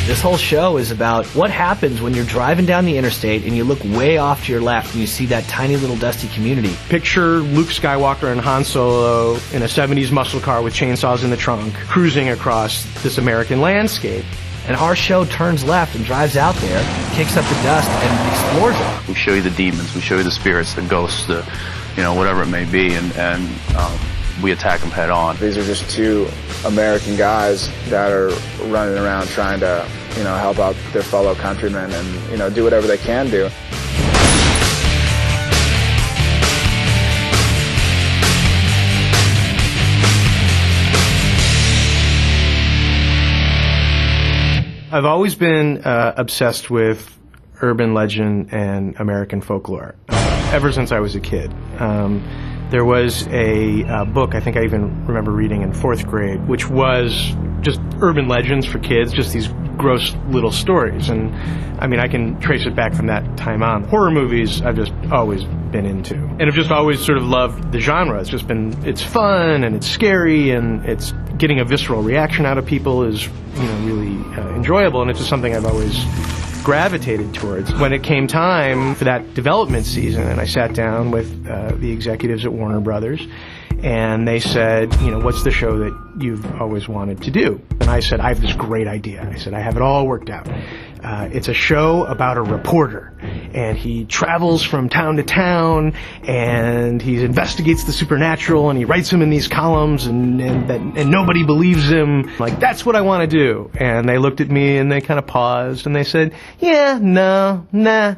This whole show is about what happens when you're driving down the interstate and you look way off to your left and you see that tiny little dusty community. Picture Luke Skywalker and Han Solo in a 70s muscle car with chainsaws in the trunk, cruising across this American landscape. And our show turns left and drives out there, kicks up the dust, and explores it. We show you the demons, we show you the spirits, the ghosts, the, whatever it may be, and we attack them head on. These are just two American guys that are running around trying to, help out their fellow countrymen and, do whatever they can do. I've always been obsessed with urban legend and American folklore, ever since I was a kid. There was a book, I think I even remember reading in 4th grade, which was just urban legends for kids, just these gross little stories. And I mean, I can trace it back from that time on. Horror movies I've just always been into. And I've just always sort of loved the genre. It's fun and it's scary and it's getting a visceral reaction out of people is, really enjoyable, and it's just something I've always gravitated towards. When it came time for that development season, and I sat down with the executives at Warner Brothers, and they said, what's the show that you've always wanted to do? And I said, I have this great idea. I said, I have it all worked out. It's a show about a reporter, and he travels from town to town, and he investigates the supernatural, and he writes them in these columns, and nobody believes him. Like, that's what I want to do. And they looked at me, and they kind of paused, and they said, yeah, no, nah.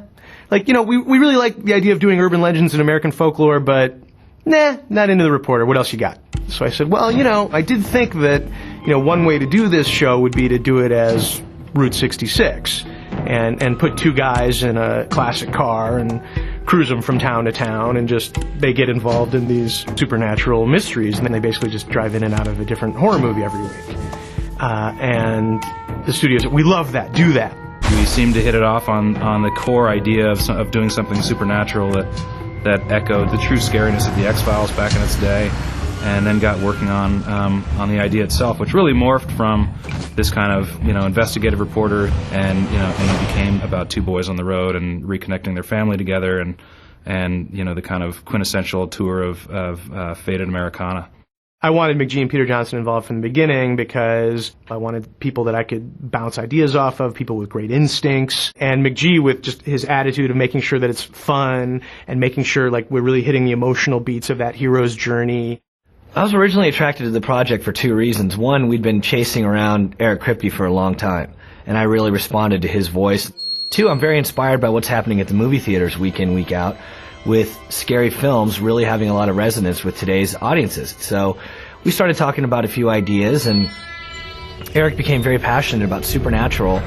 Like, we really like the idea of doing urban legends and American folklore, but nah, not into the reporter. What else you got? So I said, well, I did think that, one way to do this show would be to do it as Route 66 and put two guys in a classic car and cruise them from town to town, and just they get involved in these supernatural mysteries, and then they basically just drive in and out of a different horror movie every week. And the studio said, we love that, do that. We seemed to hit it off on the core idea of doing something supernatural that echoed the true scariness of the X-Files back in its day, and then got working on the idea itself, which really morphed from this kind of investigative reporter, and it became about two boys on the road and reconnecting their family together, and the kind of quintessential tour of faded Americana. I wanted McG and Peter Johnson involved from the beginning because I wanted people that I could bounce ideas off of, people with great instincts, and McG with just his attitude of making sure that it's fun and making sure like we're really hitting the emotional beats of that hero's journey. I was originally attracted to the project for two reasons. One, we'd been chasing around Eric Kripke for a long time, and I really responded to his voice. Two, I'm very inspired by what's happening at the movie theaters week in, week out, with scary films really having a lot of resonance with today's audiences. So we started talking about a few ideas, and Eric became very passionate about supernatural,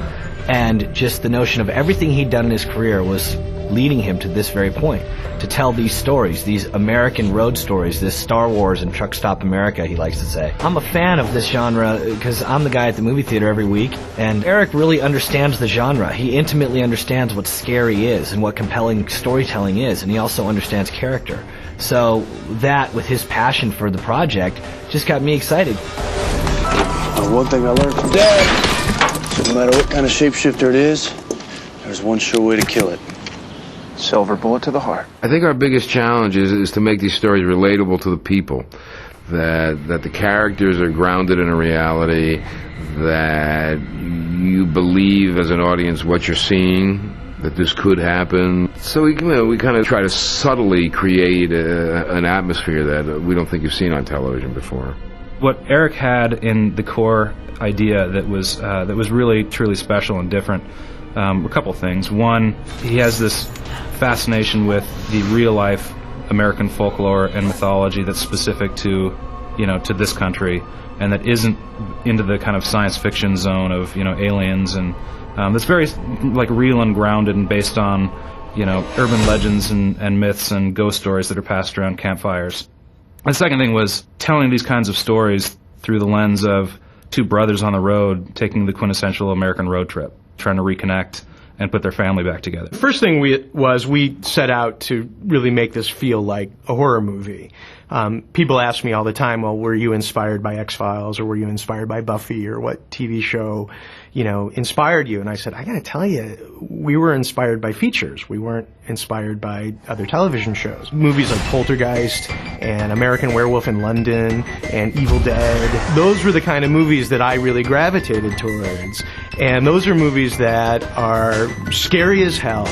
and just the notion of everything he'd done in his career was leading him to this very point, to tell these stories, these American road stories, this Star Wars and Truck Stop America, he likes to say. I'm a fan of this genre because I'm the guy at the movie theater every week, and Eric really understands the genre. He intimately understands what scary is and what compelling storytelling is, and he also understands character. So that, with his passion for the project, just got me excited. One thing I learned from Dad, no matter what kind of shapeshifter it is, there's one sure way to kill it. Silver bullet to the heart. I think our biggest challenge is to make these stories relatable to the people, that the characters are grounded in a reality, that you believe as an audience what you're seeing, that this could happen. So we kind of try to subtly create an atmosphere that we don't think you've seen on television before. What Eric had in the core idea that was really truly special and different, a couple things. One, he has this fascination with the real-life American folklore and mythology that's specific to this country, and that isn't into the kind of science fiction zone of aliens, and that's very like real and grounded and based on urban legends and myths and ghost stories that are passed around campfires. The second thing was telling these kinds of stories through the lens of two brothers on the road taking the quintessential American road trip, trying to reconnect and put their family back together. The first thing we set out to really make this feel like a horror movie. People ask me all the time, well, were you inspired by X-Files, or were you inspired by Buffy, or what TV show, inspired you? And I said, I gotta tell you, we were inspired by features. We weren't inspired by other television shows. Movies like Poltergeist and American Werewolf in London and Evil Dead, those were the kind of movies that I really gravitated towards. And those are movies that are scary as hell,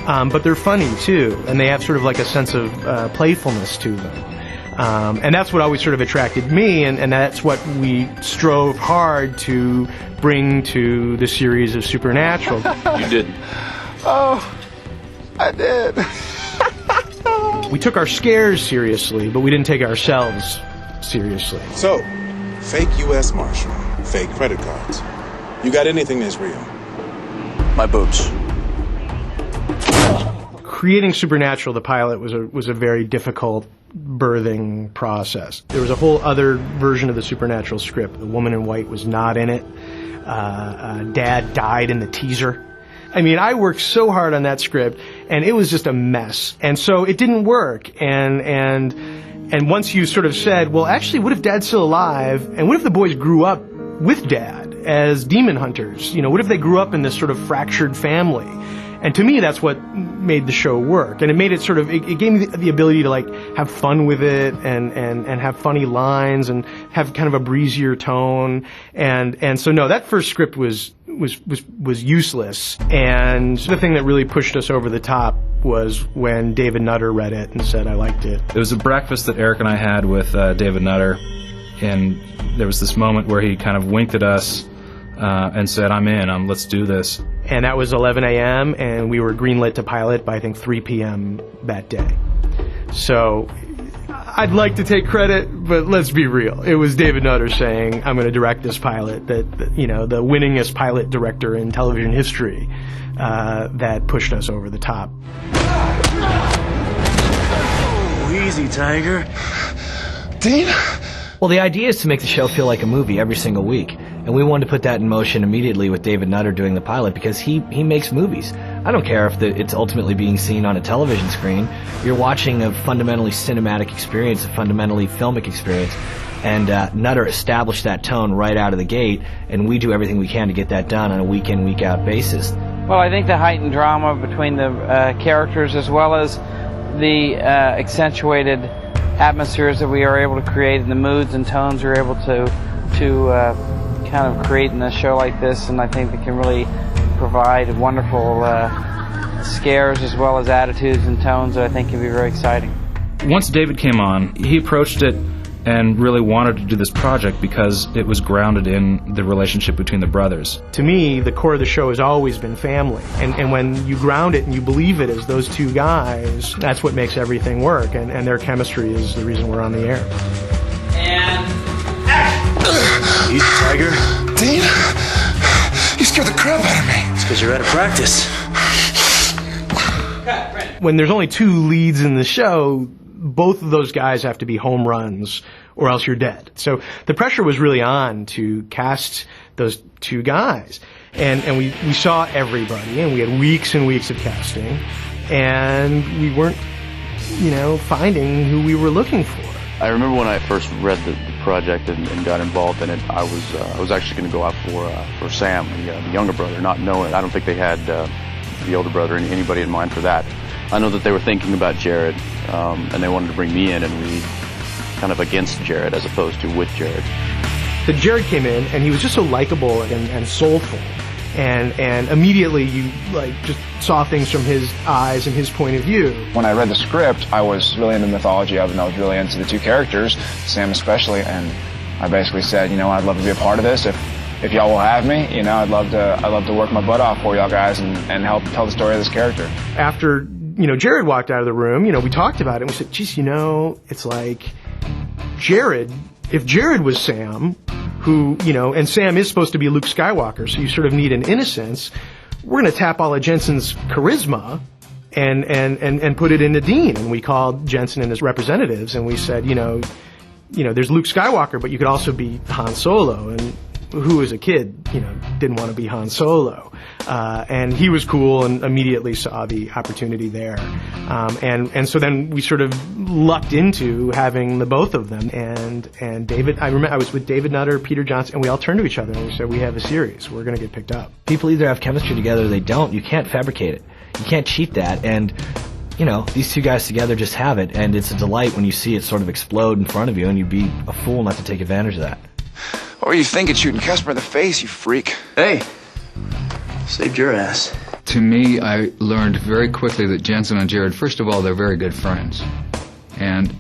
but they're funny too, and they have sort of like a sense of playfulness to them. And that's what always sort of attracted me, and that's what we strove hard to bring to the series of Supernatural. You didn't. Oh, I did. We took our scares seriously, but we didn't take ourselves seriously. So, fake U.S. Marshal, fake credit cards. You got anything that's real? My boobs. Creating Supernatural, the pilot, was a very difficult birthing process. There was a whole other version of the Supernatural script. The woman in white was not in it. Dad died in the teaser. I mean, I worked so hard on that script, and it was just a mess. And so it didn't work. And once you sort of said, well, actually, what if Dad's still alive? And what if the boys grew up with Dad as demon hunters? What if they grew up in this sort of fractured family? And to me, that's what made the show work. And it made it sort of, it gave me the ability to like have fun with it and have funny lines and have kind of a breezier tone. And so no, that first script was useless. And the thing that really pushed us over the top was when David Nutter read it and said, I liked it. It was a breakfast that Eric and I had with David Nutter, and there was this moment where he kind of winked at us and said, I'm in, let's do this. And that was 11 a.m., and we were greenlit to pilot by, I think, 3 p.m. that day. So I'd like to take credit, but let's be real. It was David Nutter saying, I'm going to direct this pilot, the winningest pilot director in television history, that pushed us over the top. Oh, easy, Tiger. Dean? Well, the idea is to make the show feel like a movie every single week. And we wanted to put that in motion immediately with David Nutter doing the pilot, because he makes movies. I don't care if it's ultimately being seen on a television screen. You're watching a fundamentally cinematic experience, a fundamentally filmic experience. And Nutter established that tone right out of the gate, and we do everything we can to get that done on a week-in, week-out basis. Well, I think the heightened drama between the characters, as well as the accentuated atmospheres that we are able to create, and the moods and tones we're able to kind of create in a show like this, and I think they can really provide wonderful scares as well as attitudes and tones that I think can be very exciting. Once David came on, he approached it and really wanted to do this project because it was grounded in the relationship between the brothers. To me, the core of the show has always been family. And when you ground it and you believe it as those two guys, that's what makes everything work. And their chemistry is the reason we're on the air. And Easy, Tiger. Dean? You scared the crap out of me. It's because you're out of practice. When there's only two leads in the show, both of those guys have to be home runs or else you're dead. So the pressure was really on to cast those two guys. And we saw everybody, and we had weeks and weeks of casting, and we weren't, finding who we were looking for. I remember when I first read the project and got involved in it, I was actually going to go out for Sam, the younger brother, not knowing. I don't think they had the older brother and anybody in mind for that. I know that they were thinking about Jared, and they wanted to bring me in and read kind of against Jared as opposed to with Jared. But Jared came in, and he was just so likable and soulful. And immediately you just saw things from his eyes and his point of view. When I read the script, I was really into mythology of it, and I was really into the two characters, Sam especially, and I basically said, I'd love to be a part of this. If y'all will have me, I'd love to work my butt off for y'all guys and help tell the story of this character. After, Jared walked out of the room, we talked about it, and we said, geez, it's like Jared, if Jared was Sam, who, and Sam is supposed to be Luke Skywalker, so you sort of need an innocence. We're going to tap all of Jensen's charisma and put it into Dean. And we called Jensen and his representatives, and we said, there's Luke Skywalker, but you could also be Han Solo. And who as a kid, didn't want to be Han Solo. And he was cool and immediately saw the opportunity there. And so then we sort of lucked into having the both of them. And David, I remember I was with David Nutter, Peter Johnson, and we all turned to each other and we said, we have a series. We're going to get picked up. People either have chemistry together or they don't. You can't fabricate it. You can't cheat that. And, these two guys together just have it. And it's a delight when you see it sort of explode in front of you, and you'd be a fool not to take advantage of that. What were you thinking, shooting Casper in the face, you freak? Hey, saved your ass. To me, I learned very quickly that Jensen and Jared, first of all, they're very good friends. And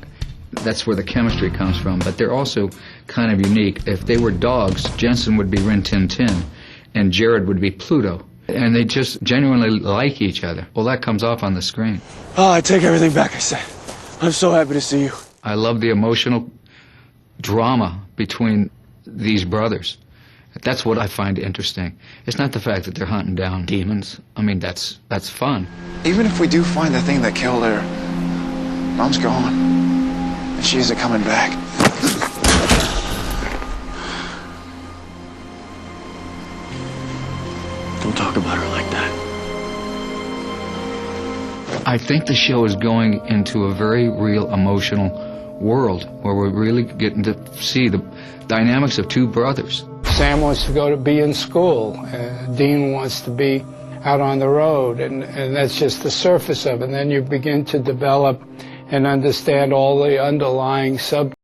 that's where the chemistry comes from. But they're also kind of unique. If they were dogs, Jensen would be Rin Tin Tin, and Jared would be Pluto. And they just genuinely like each other. Well, that comes off on the screen. Oh, I take everything back I said. I'm so happy to see you. I love the emotional drama between these brothers. That's what I find interesting. It's not the fact that they're hunting down demons. I mean, that's fun. Even if we do find the thing that killed her, Mom's gone. And she isn't coming back. Don't talk about her like that. I think the show is going into a very real emotional world where we're really getting to see the dynamics of two brothers. Sam wants to be in school. Dean wants to be out on the road, and that's just the surface of it. And then you begin to develop and understand all the underlying